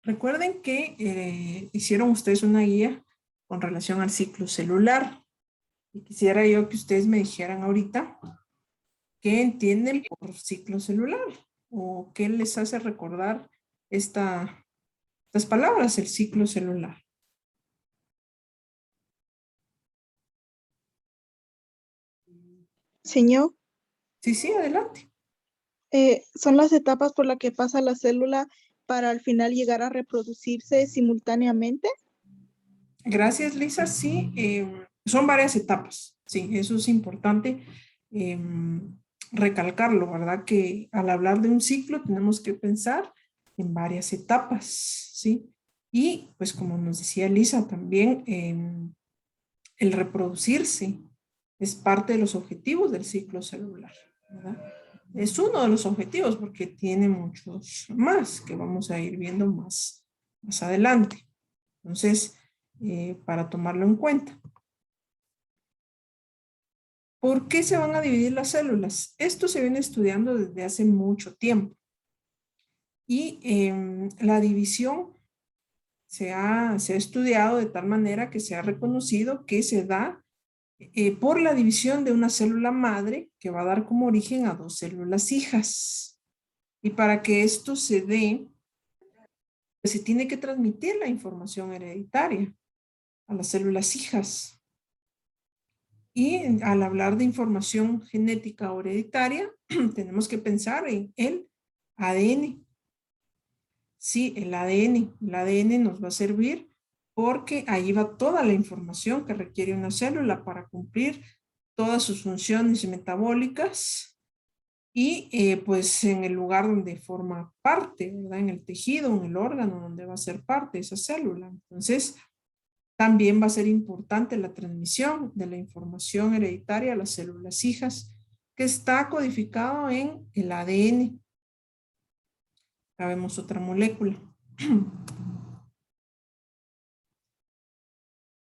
Recuerden que hicieron ustedes una guía con relación al ciclo celular. Y quisiera yo que ustedes me dijeran ahorita qué entienden por ciclo celular o qué les hace recordar estas palabras, el ciclo celular. Señor, Sí, sí, adelante. son las etapas por las que pasa la célula para al final llegar a reproducirse simultáneamente. Gracias, Lisa. Sí, son varias etapas. Sí, eso es importante recalcarlo, ¿verdad? Que al hablar de un ciclo tenemos que pensar en varias etapas, ¿sí? Y pues como nos decía Lisa también, el reproducirse es parte de los objetivos del ciclo celular, ¿verdad? Es uno de los objetivos porque tiene muchos más que vamos a ir viendo más adelante. Entonces, para tomarlo en cuenta. ¿Por qué se van a dividir las células? Esto se viene estudiando desde hace mucho tiempo. Y la división se ha estudiado de tal manera que se ha reconocido que se da por la división de una célula madre que va a dar como origen a dos células hijas. Y para que esto se dé, pues se tiene que transmitir la información hereditaria a las células hijas. Y al hablar de información genética o hereditaria, tenemos que pensar en el ADN. Sí, el ADN. El ADN nos va a servir porque ahí va toda la información que requiere una célula para cumplir todas sus funciones metabólicas y pues en el lugar donde forma parte, ¿verdad? En el tejido, en el órgano donde va a ser parte esa célula. Entonces, también va a ser importante la transmisión de la información hereditaria a las células hijas que está codificado en el ADN. Acá vemos otra molécula.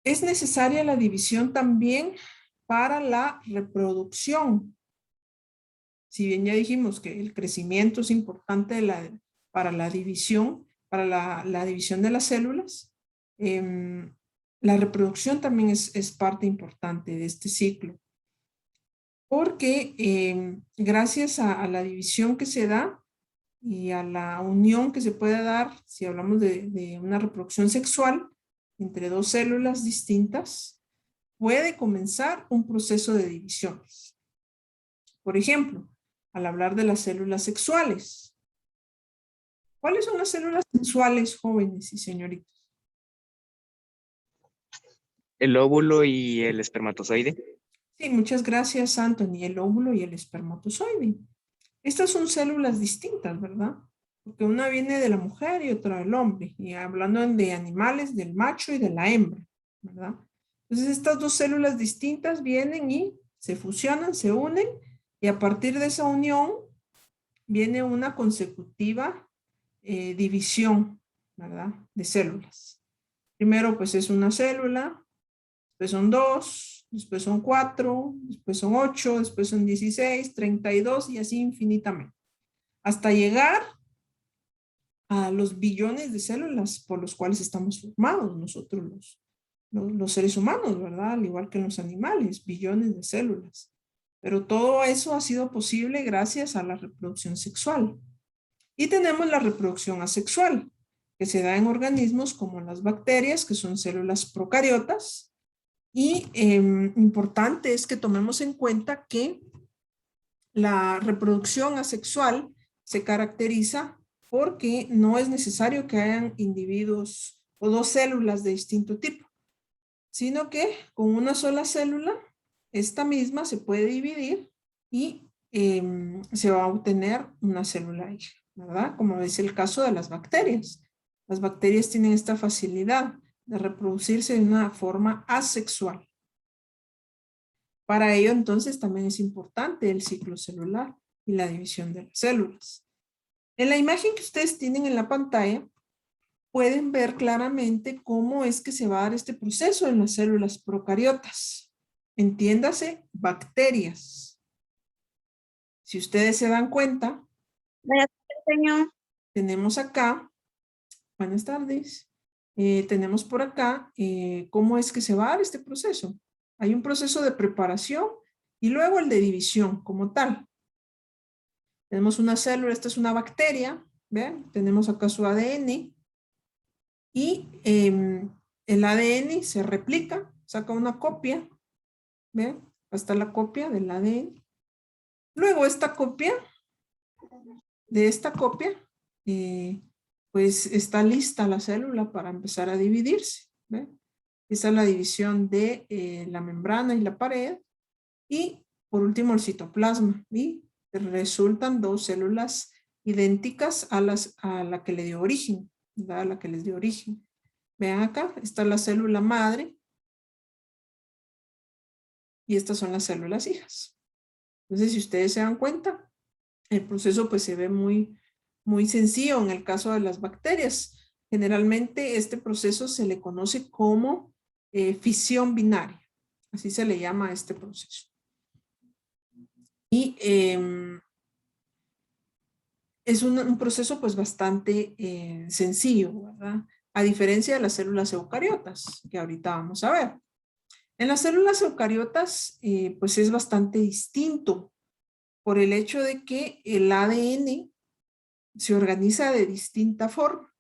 Es necesaria la división también para la reproducción. Si bien ya dijimos que el crecimiento es importante para la división, para la división de las células, la reproducción también es parte importante de este ciclo. Porque gracias a la división que se da y a la unión que se puede dar, si hablamos de una reproducción sexual entre dos células distintas, puede comenzar un proceso de divisiones. Por ejemplo, al hablar de las células sexuales. ¿Cuáles son las células sexuales, jóvenes y señoritas? El óvulo y el espermatozoide. Sí, muchas gracias, Anthony. El óvulo y el espermatozoide. Estas son células distintas, ¿verdad? Porque una viene de la mujer y otra del hombre. Y hablando de animales, del macho y de la hembra, ¿verdad? Entonces estas dos células distintas vienen y se fusionan, se unen y a partir de esa unión viene una consecutiva división, ¿verdad? De células. Primero pues es una célula, después son dos, después son 4, después son 8, después son 16, 32 y así infinitamente. Hasta llegar a los billones de células por los cuales estamos formados nosotros los seres humanos, ¿verdad? Al igual que los animales, billones de células. Pero todo eso ha sido posible gracias a la reproducción sexual. Y tenemos la reproducción asexual, que se da en organismos como las bacterias, que son células procariotas. Y importante es que tomemos en cuenta que la reproducción asexual se caracteriza porque no es necesario que hayan individuos o dos células de distinto tipo, sino que con una sola célula, esta misma se puede dividir y se va a obtener una célula hija, ¿verdad? Como es el caso de las bacterias. Las bacterias tienen esta facilidad de reproducirse de una forma asexual. Para ello, entonces, también es importante el ciclo celular y la división de las células. En la imagen que ustedes tienen en la pantalla, pueden ver claramente cómo es que se va a dar este proceso en las células procariotas. Entiéndase, bacterias. Si ustedes se dan cuenta, Señor. tenemos acá Buenas tardes. Tenemos por acá cómo es que se va a dar este proceso. Hay un proceso de preparación y luego el de división como tal. Tenemos una célula, esta es una bacteria, ¿vean? Tenemos acá su ADN y el ADN se replica, saca una copia, ¿vean? Acá está la copia del ADN. Luego esta copia, de esta copia, pues está lista la célula para empezar a dividirse, ¿vean? Esa es la división de la membrana y la pared. Y por último el citoplasma. Y resultan dos células idénticas a la que le dio origen, ¿verdad? A la que les dio origen. Vean acá, está la célula madre. Y estas son las células hijas. Entonces, si ustedes se dan cuenta, el proceso pues se ve muy, muy sencillo en el caso de las bacterias. Generalmente este proceso se le conoce como fisión binaria. Así se le llama a este proceso. Y es un proceso pues bastante sencillo, ¿verdad? A diferencia de las células eucariotas, que ahorita vamos a ver. En las células eucariotas pues es bastante distinto por el hecho de que el ADN se organiza de distinta forma.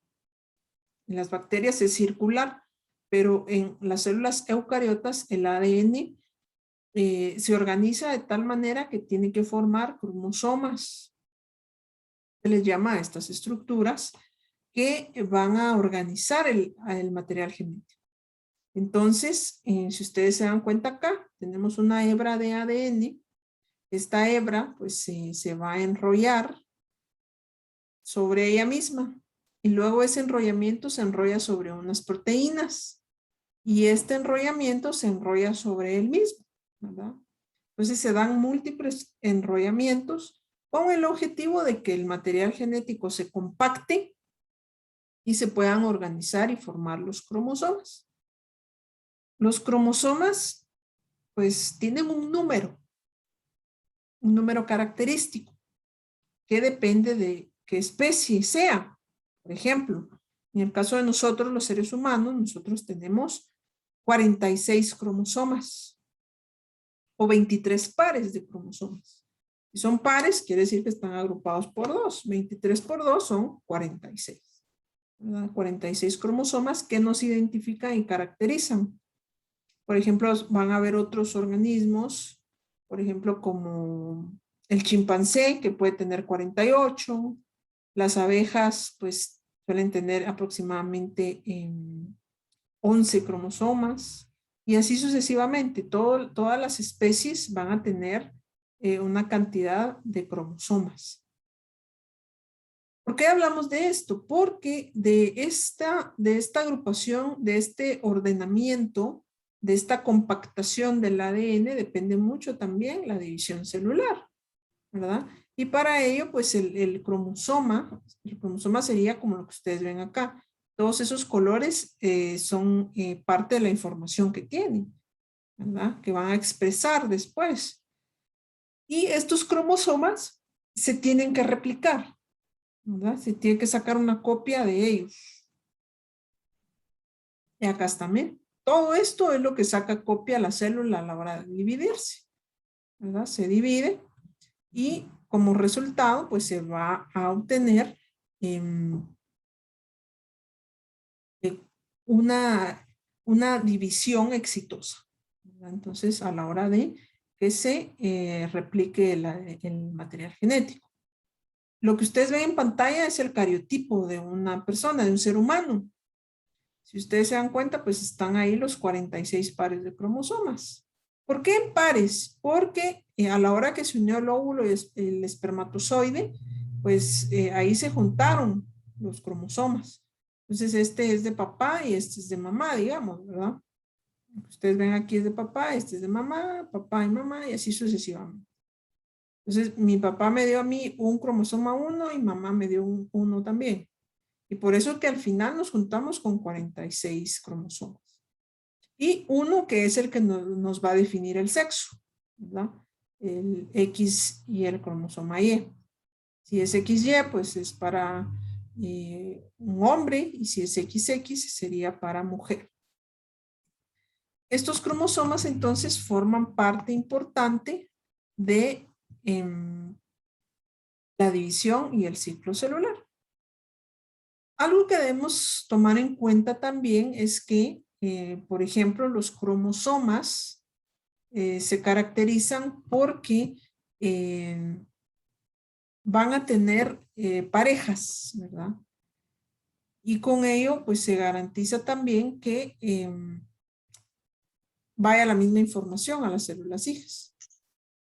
En las bacterias es circular, pero en las células eucariotas el ADN se organiza de tal manera que tiene que formar cromosomas. Se les llama a estas estructuras que van a organizar el material genético. Entonces, si ustedes se dan cuenta acá, tenemos una hebra de ADN. Esta hebra pues se va a enrollar sobre ella misma y luego ese enrollamiento se enrolla sobre unas proteínas y este enrollamiento se enrolla sobre él mismo, ¿verdad? Entonces se dan múltiples enrollamientos con el objetivo de que el material genético se compacte y se puedan organizar y formar los cromosomas. Los cromosomas pues tienen un número característico que depende de qué especie sea. Por ejemplo, en el caso de nosotros los seres humanos, nosotros tenemos 46 cromosomas o 23 pares de cromosomas. Si son pares, quiere decir que están agrupados por 2. 23 por 2 son 46. ¿Verdad? 46 cromosomas que nos identifican y caracterizan. Por ejemplo, van a haber otros organismos, por ejemplo, como el chimpancé, que puede tener 48. Las abejas, pues, suelen tener aproximadamente 11 cromosomas. Y así sucesivamente. Todas las especies van a tener una cantidad de cromosomas. ¿Por qué hablamos de esto? Porque de esta agrupación, de este ordenamiento, de esta compactación del ADN depende mucho también la división celular, ¿verdad? Y para ello, pues el cromosoma sería como lo que ustedes ven acá. Todos esos colores son parte de la información que tienen, ¿verdad? Que van a expresar después. Y estos cromosomas se tienen que replicar, ¿verdad? Se tiene que sacar una copia de ellos. Y acá está, miren. Todo esto es lo que saca copia a la célula a la hora de dividirse, ¿verdad? Se divide y como resultado, pues se va a obtener una división exitosa, ¿verdad? Entonces, a la hora de que se replique el material genético. Lo que ustedes ven en pantalla es el cariotipo de una persona, de un ser humano. Si ustedes se dan cuenta, pues están ahí los 46 pares de cromosomas. ¿Por qué en pares? Porque a la hora que se unió el óvulo y el espermatozoide, pues ahí se juntaron los cromosomas. Entonces este es de papá y este es de mamá, digamos, ¿verdad? Ustedes ven aquí es de papá, este es de mamá, papá y mamá y así sucesivamente. Entonces mi papá me dio a mí un cromosoma 1 y mamá me dio un 1 también. Y por eso que al final nos juntamos con 46 cromosomas. Y uno que es el que nos va a definir el sexo, ¿verdad? El X y el cromosoma Y. Si es XY, pues es para un hombre, y si es XX sería para mujer. Estos cromosomas entonces forman parte importante de la división y el ciclo celular. Algo que debemos tomar en cuenta también es que, por ejemplo, los cromosomas se caracterizan porque van a tener parejas, ¿verdad? Y con ello, pues se garantiza también que vaya la misma información a las células hijas.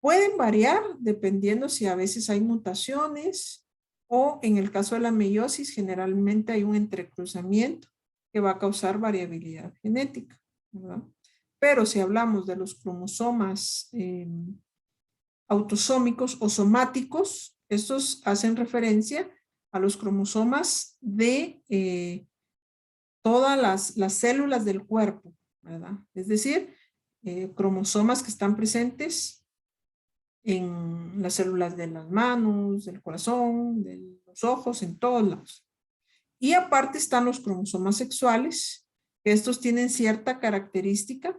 Pueden variar dependiendo si a veces hay mutaciones o en el caso de la meiosis generalmente hay un entrecruzamiento que va a causar variabilidad genética, ¿verdad? Pero si hablamos de los cromosomas autosómicos o somáticos, estos hacen referencia a los cromosomas de todas las células del cuerpo, ¿verdad? Es decir, cromosomas que están presentes en las células de las manos, del corazón, de los ojos, en todos lados. Y aparte están los cromosomas sexuales, que estos tienen cierta característica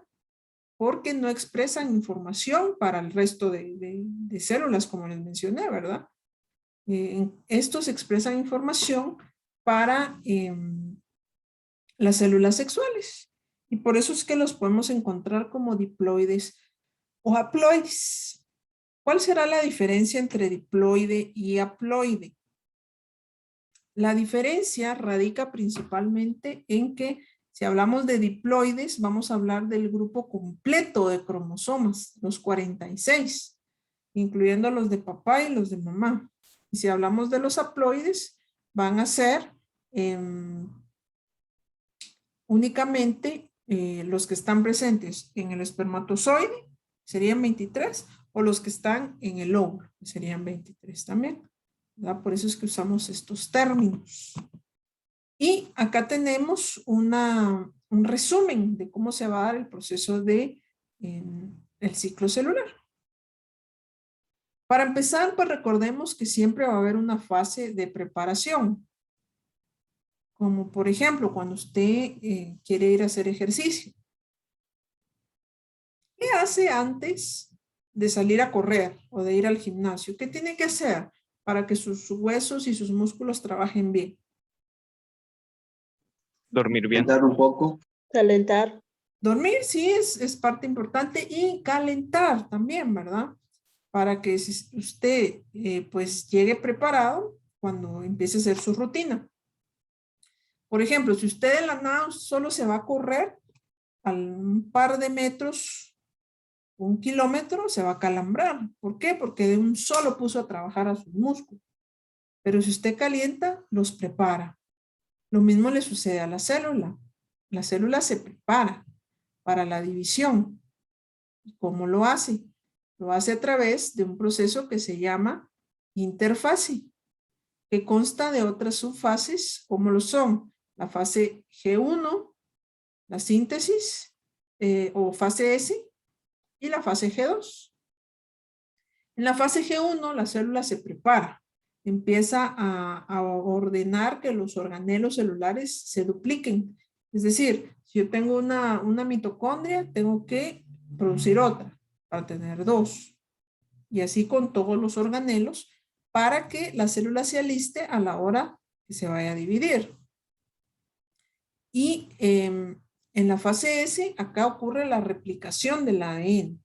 porque no expresan información para el resto de células, como les mencioné, ¿verdad? Estos expresan información para las células sexuales. Y por eso es que los podemos encontrar como diploides o haploides. ¿Cuál será la diferencia entre diploide y haploide? La diferencia radica principalmente en que si hablamos de diploides, vamos a hablar del grupo completo de cromosomas, los 46, incluyendo los de papá y los de mamá. Y si hablamos de los haploides, van a ser únicamente los que están presentes en el espermatozoide, serían 23, o los que están en el óvulo, que serían 23 también, ¿verdad? Por eso es que usamos estos términos. Y acá tenemos un resumen de cómo se va a dar el proceso de el ciclo celular. Para empezar, pues recordemos que siempre va a haber una fase de preparación. Como por ejemplo, cuando usted quiere ir a hacer ejercicio. ¿Qué hace antes de salir a correr o de ir al gimnasio? ¿Qué tiene que hacer para que sus huesos y sus músculos trabajen bien? Dormir bien. Calentar un poco. Calentar. Dormir sí es parte importante y calentar también, ¿verdad? Para que usted pues llegue preparado cuando empiece a hacer su rutina. Por ejemplo, si usted de la nada solo se va a correr a un par de metros, 1 kilómetro, se va a calambrar. ¿Por qué? Porque de un solo puso a trabajar a sus músculos. Pero si usted calienta, los prepara. Lo mismo le sucede a la célula. La célula se prepara para la división. ¿Y cómo lo hace? Lo hace a través de un proceso que se llama interfase, que consta de otras subfases, como lo son la fase G1, la síntesis, o fase S, y la fase G2. En la fase G1, la célula se prepara, empieza a ordenar que los organelos celulares se dupliquen. Es decir, si yo tengo una mitocondria, tengo que producir otra para tener 2. Y así con todos los organelos para que la célula se aliste a la hora que se vaya a dividir. Y en la fase S, acá ocurre la replicación del ADN.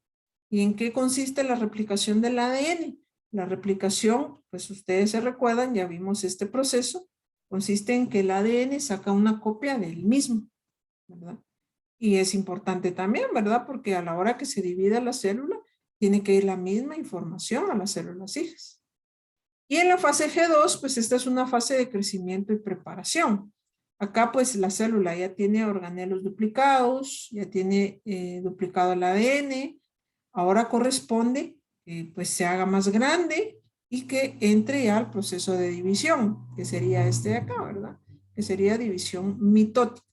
¿Y en qué consiste la replicación del ADN? La replicación, pues ustedes se recuerdan, ya vimos este proceso, consiste en que el ADN saca una copia del mismo, ¿verdad? Y es importante también, ¿verdad? Porque a la hora que se divida la célula, tiene que ir la misma información a las células hijas. Y en la fase G2, pues esta es una fase de crecimiento y preparación. Acá pues la célula ya tiene organelos duplicados, ya tiene duplicado el ADN. Ahora corresponde que pues se haga más grande y que entre ya al proceso de división, que sería este de acá, ¿verdad? Que sería división mitótica.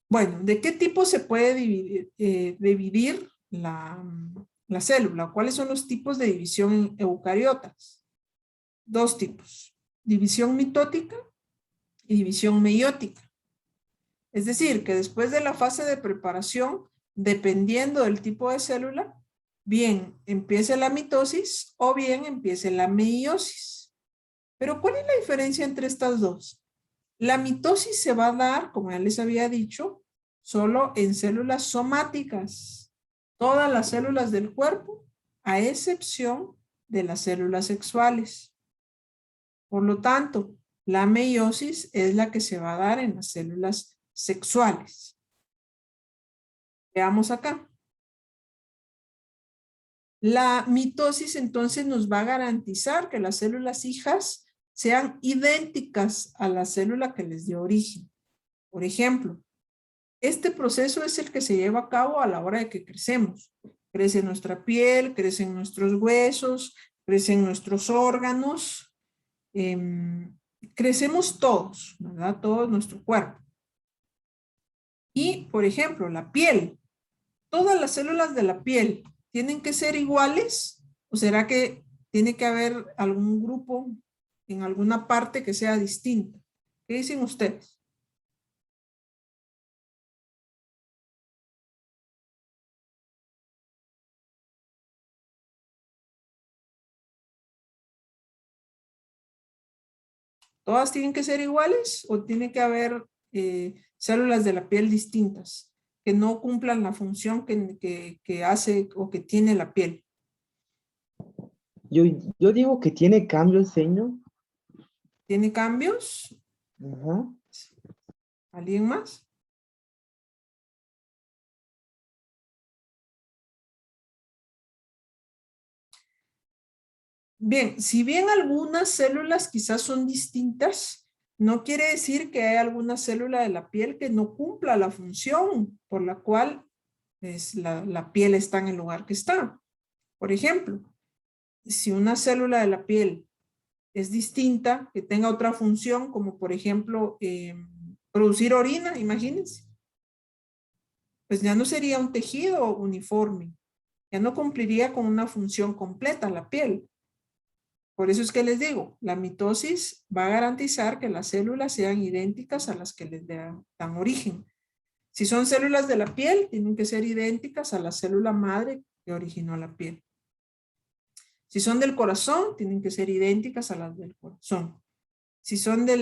Bueno, ¿de qué tipo se puede dividir la célula? ¿Cuáles son los tipos de división en eucariotas? dos tipos, división mitótica y división meiótica. Es decir, que después de la fase de preparación, dependiendo del tipo de célula, bien empiece la mitosis o bien empiece la meiosis. Pero ¿cuál es la diferencia entre estas dos? La mitosis se va a dar, como ya les había dicho, solo en células somáticas. Todas las células del cuerpo, a excepción de las células sexuales. Por lo tanto, la meiosis es la que se va a dar en las células sexuales. Veamos acá. La mitosis entonces nos va a garantizar que las células hijas sean idénticas a la célula que les dio origen. Por ejemplo, este proceso es el que se lleva a cabo a la hora de que crecemos. Crece nuestra piel, crecen nuestros huesos, crecen nuestros órganos, crecemos todos, ¿verdad? Todo nuestro cuerpo. Y, por ejemplo, la piel. ¿Todas las células de la piel tienen que ser iguales? ¿O será que tiene que haber algún grupo en alguna parte que sea distinta? ¿Qué dicen ustedes? ¿Todas tienen que ser iguales o tiene que haber células de la piel distintas que no cumplan la función que hace o que tiene la piel? Yo digo que tiene cambios, señor. ¿Tiene cambios? Ajá. ¿Alguien más? Bien, si bien algunas células quizás son distintas, no quiere decir que hay alguna célula de la piel que no cumpla la función por la cual la piel está en el lugar que está. Por ejemplo, si una célula de la piel es distinta, que tenga otra función, como por ejemplo producir orina, imagínense, pues ya no sería un tejido uniforme, ya no cumpliría con una función completa la piel. Por eso es que les digo, la mitosis va a garantizar que las células sean idénticas a las que les dan origen. Si son células de la piel, tienen que ser idénticas a la célula madre que originó la piel. Si son del corazón, tienen que ser idénticas a las del corazón. Si son de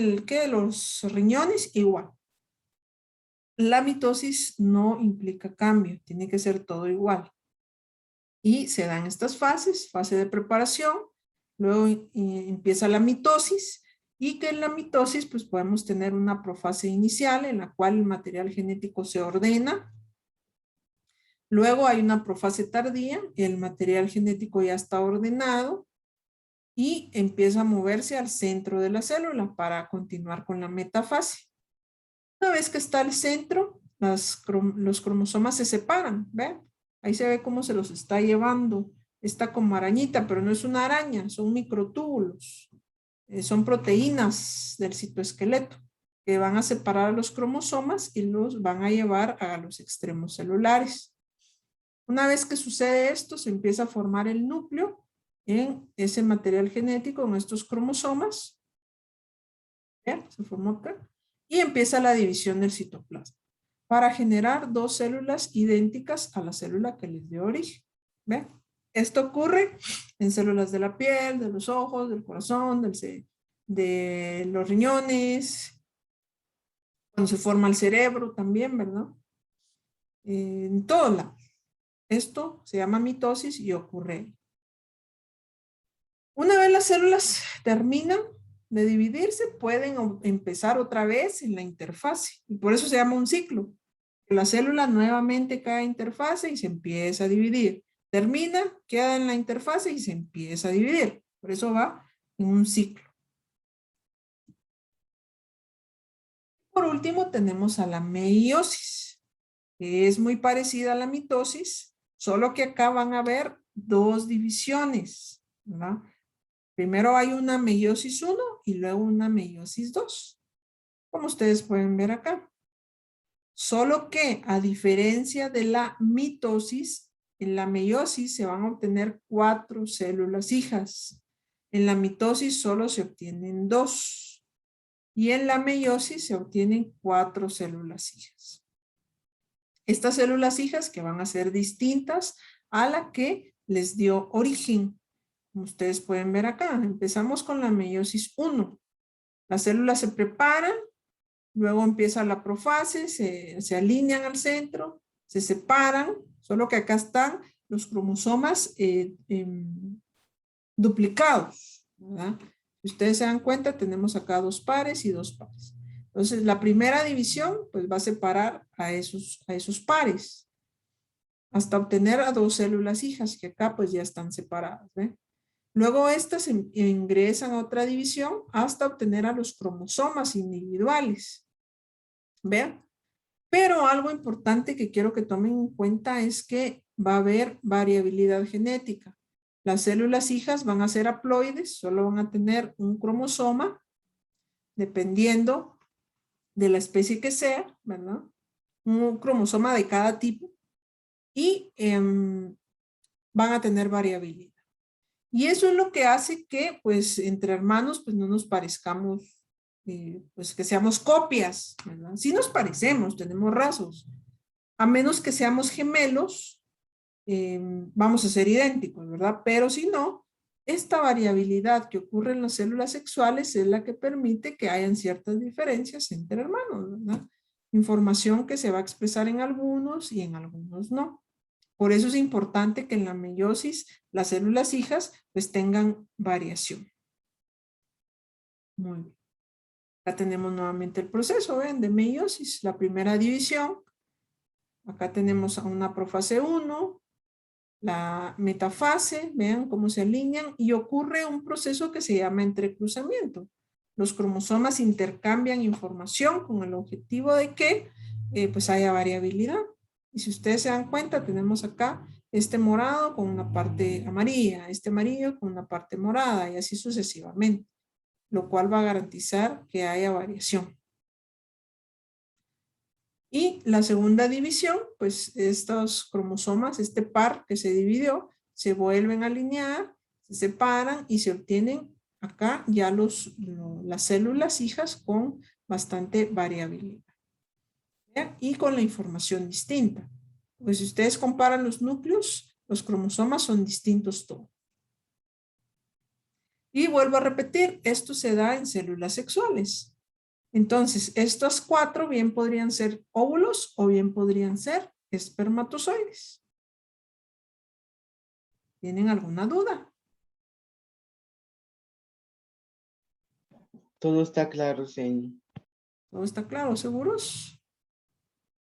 los riñones, igual. La mitosis no implica cambio, tiene que ser todo igual. Y se dan estas fases, fase de preparación, luego empieza la mitosis, y que en la mitosis pues podemos tener una profase inicial en la cual el material genético se ordena. Luego hay una profase tardía, el material genético ya está ordenado y empieza a moverse al centro de la célula para continuar con la metafase. Una vez que está al centro, los cromosomas se separan, ¿ven? Ahí se ve cómo se los está llevando. Está como arañita, pero no es una araña, son microtúbulos. Son proteínas del citoesqueleto que van a separar los cromosomas y los van a llevar a los extremos celulares. Una vez que sucede esto, se empieza a formar el núcleo en ese material genético, en estos cromosomas. ¿Ven? Se formó acá. Y empieza la división del citoplasma para generar dos células idénticas a la célula que les dio origen. ¿Ven? Esto ocurre en células de la piel, de los ojos, del corazón, de los riñones, cuando se forma el cerebro también, ¿verdad? En todo lado. Esto se llama mitosis y ocurre. Una vez las células terminan de dividirse, pueden empezar otra vez en la interfase. Y por eso se llama un ciclo. La célula nuevamente cae a interfase y se empieza a dividir. Termina, queda en la interfase y se empieza a dividir. Por eso va en un ciclo. Por último, tenemos a la meiosis, que es muy parecida a la mitosis, solo que acá van a haber dos divisiones, ¿verdad? Primero hay una meiosis 1 y luego una meiosis 2, como ustedes pueden ver acá. Solo que, a diferencia de la mitosis, en la meiosis se van a obtener 4 células hijas. En la mitosis solo se obtienen 2. Y en la meiosis se obtienen 4 células hijas. Estas células hijas que van a ser distintas a la que les dio origen. Como ustedes pueden ver acá, empezamos con la meiosis 1. Las células se preparan, luego empieza la profase, se alinean al centro, se separan, solo que acá están los cromosomas duplicados, ¿verdad? Si ustedes se dan cuenta, tenemos acá 2 pares y 2 pares. Entonces, la primera división, pues va a separar a esos pares, hasta obtener a 2 células hijas, que acá pues ya están separadas, ¿ve? Luego estas ingresan a otra división hasta obtener a los cromosomas individuales. ¿Vean? Pero algo importante que quiero que tomen en cuenta es que va a haber variabilidad genética. Las células hijas van a ser haploides, solo van a tener un cromosoma, dependiendo de la especie que sea, ¿verdad? Un cromosoma de cada tipo. Y van a tener variabilidad. Y eso es lo que hace que, pues, entre hermanos, pues, no nos parezcamos, pues, que seamos copias, ¿verdad? Sí nos parecemos, tenemos rasgos. A menos que seamos gemelos, vamos a ser idénticos, ¿verdad? Pero si no, esta variabilidad que ocurre en las células sexuales es la que permite que hayan ciertas diferencias entre hermanos, ¿verdad? Información que se va a expresar en algunos y en algunos no. Por eso es importante que en la meiosis las células hijas pues tengan variación. Muy bien. Acá tenemos nuevamente el proceso, ¿ven? De meiosis, la primera división. Acá tenemos a una profase 1, la metafase, vean cómo se alinean y ocurre un proceso que se llama entrecruzamiento. Los cromosomas intercambian información con el objetivo de que pues haya variabilidad. Y si ustedes se dan cuenta, tenemos acá este morado con una parte amarilla, este amarillo con una parte morada y así sucesivamente, lo cual va a garantizar que haya variación. Y la segunda división, pues estos cromosomas, este par que se dividió, se vuelven a alinear, se separan y se obtienen acá ya las células hijas con bastante variabilidad. ¿Ya? Y con la información distinta. Pues si ustedes comparan los núcleos, los cromosomas son distintos todos. Y vuelvo a repetir, esto se da en células sexuales. Entonces, estos 4 bien podrían ser óvulos o bien podrían ser espermatozoides. ¿Tienen alguna duda? Todo está claro, señor. ¿Todo está claro? ¿Seguros?